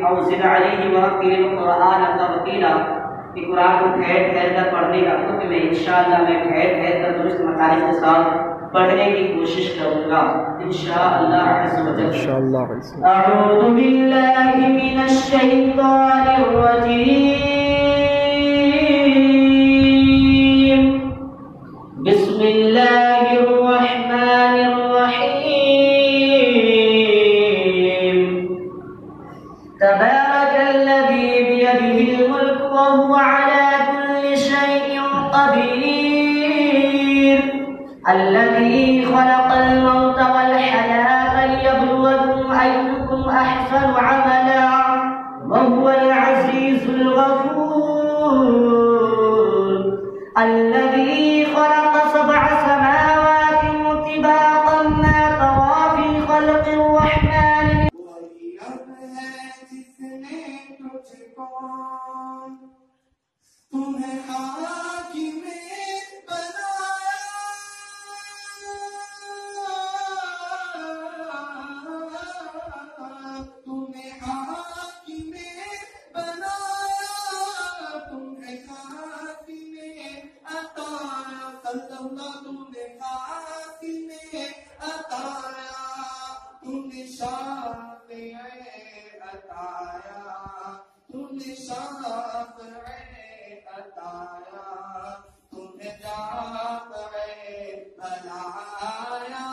اور زد علیہ ورتل القرآن ترتیلا کہ قرآن کو ٹھہر ٹھہر کر پڑھنے کا حکم ہے۔ انشاءاللہ میں ٹھہر ٹھہر کر درست مطالب کے ساتھ پڑھنے کی کوشش کروں گا انشاءاللہ عز و جل۔ اعوذ باللہ من الشیطان الرجیم، بسم اللہ الرحمن الرحیم، تبارک الذی بیدہ الملک وهو على كل شيء قدیر، الذي خلق الموت والحياة ليبلوكم أيكم أحسن عملا وهو العزيز الغفور، الذي خلق 7 سماوات طباقا ما ترى في خلق الرحمن تمہیں حاکم بنایا، تمہیں حاکم بنایا، تمہیں حاکم عطایا، صلی اللہ تمہیں حاکم عطایا، تمہیں شافع عطایا، تمہیں شافع عطایا، تمہیں دافع بنایا۔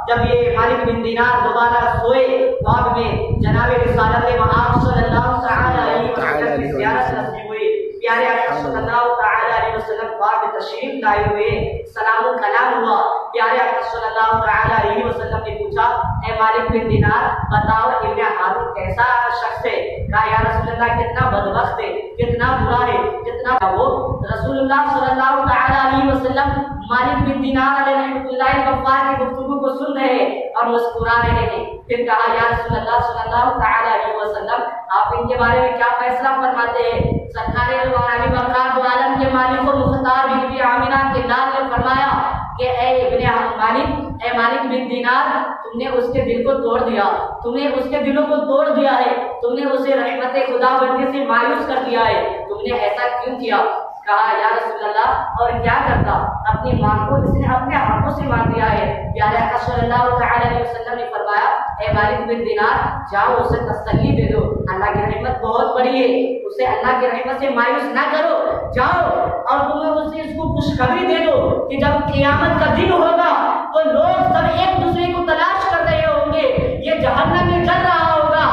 جب یہ مالک بن دینار دوبارہ سوئے خواب میں جناب رسالت مآب صلی اللہ تعالی علیہ وسلم کی زیارت نصیب ہوئی، پیارے آقا صلی اللہ تعالی علیہ وسلم خواب میں تشریف لائے ہوئے، سلام و کلام ہوا۔ پیارے آقا صلی اللہ تعالی علیہ وسلم نے پوچھا اے مالک بن دینار بتاؤ ابن ہارون کیسا شخص ہے؟ کہا یا رسول اللہ کتنا بدبخت ہے، کتنا برا ہے، کتنا وہ۔ رسول اللہ صلی اللہ تعالی علیہ وسلم مالک بن دینار علیہ رحمۃ اللہ غفار کی گفتگو کو سن رہے ہیں اور مسکرا رہے ہیں۔ پھر کہا یا رسول اللہ صلی اللہ تعالی علیہ وسلم آپ ان کے بارے میں کیا فیصلہ فرماتے ہیں؟ سرکار عالم وقار دو عالم کے مالک و مختار بی بی آمینہ کے لال نے فرمایا کہ اے ابن مالک، اے مالک بن دینار تم نے اس کے دل کو توڑ دیا، تم نے اس کے دلوں کو توڑ دیا ہے، تم نے اسے رحمت خدا بننے سے مایوس کر دیا ہے، تم نے ایسا کیوں کیا؟ کہا یا رسول اللہ اور کیا کرتا، اپنی ماں کو اس نے اپنے ہاتھوں سے مار دیا ہے۔ پیارے آقا صلی اللہ تعالی علیہ وسلم نے فرمایا اے مالک بن دینار جاؤ اسے تسلی دے دو، اللہ کی رحمت بہت بڑی ہے، اسے اللہ کی رحمت سے مایوس نہ کرو، جاؤ اور تمہیں اسے اس کو خوشخبری دے دو کہ جب قیامت کا دن ہوگا تو لوگ سب ایک دوسرے کو تلاش کر رہے ہوں گے، یہ جہنم میں جل رہا ہوگا،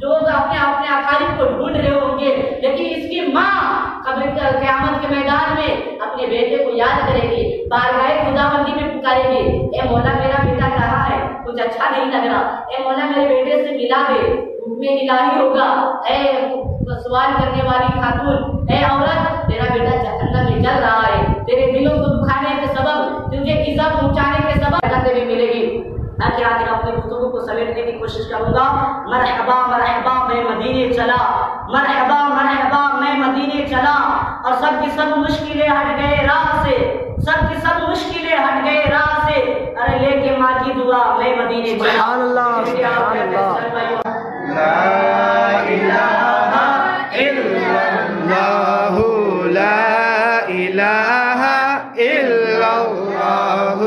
لوگ اپنے اپنے اقارب کو ڈھونڈ رہے ہوں گے، لیکن اس کی ماں قبر قیامت کے میدان میں اپنے بیٹے کو یاد کرے گی، بارگاہ خداوندی میں پکارے گی اے مولا میرا بیٹا کہاں ہے، کچھ اچھا نہیں لگ رہا، اے مولا میرے بیٹے سے ملا دے۔ حکم الہی ہوگا اے سوال کرنے والی خاتون، اے عورت تیرا بیٹا جہنم میں جل رہا ہے، تیرے دلوں کو دکھانے کے سبب، تجھے ایذا پہنچانے کے سبب جنت میں ملے گی۔ آخر آخر اپنی گفتگو کو سمیٹنے کی کوشش کروں گا۔ مرحبا مرحبا میں مدینے چلا، مرحبا مرحبا میں مدینے چلا، اور سب کی سب مشکلیں ہٹ گئے راہ سے، سب کی سب مشکلیں ہٹ گئے راہ سے، ارے لے کے ماں کی دعا میں مدینے چلا۔ سبحان اللہ سبحان اللہ، لا الہ الا اللہ، لا الہ الا اللہ،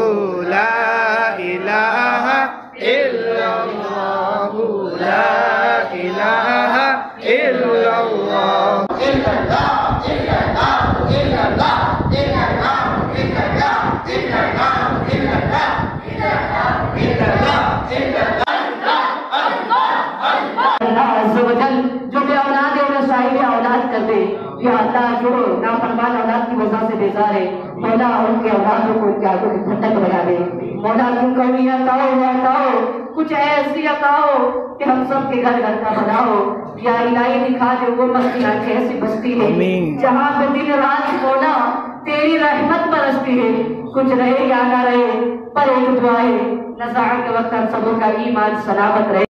لا الہ الا اللہ، لا الہ الا اللہ، الا اللہ الا اللہ الا اللہ الا اللہ الا اللہ الا اللہ الا اللہ الا اللہ الا اللہ۔ اللہ عز و جل جو بے اولاد ہے انہیں صاحب اولاد کر دے، یا اللہ جو نافرمان اولاد کی وجہ سے بیزار ہے مولا ان کے اولادوں کو ان کے آنکھوں کی ٹھنڈک بنا دے، مولا تم کبھی عطاؤ کچھ ایسی عطاؤ کہ ہم سب کے گھر گھر کا بناؤ، یا الہی دکھا دے وہ مستی آنکھیں ایسی بستی ہے جہاں پہ دن رات مولا تیری رحمت برستی ہے، کچھ رہے یا نہ رہے پر ایک دعا ہے نزاع کے وقت ہم سبوں کا ایمان سلامت رہے۔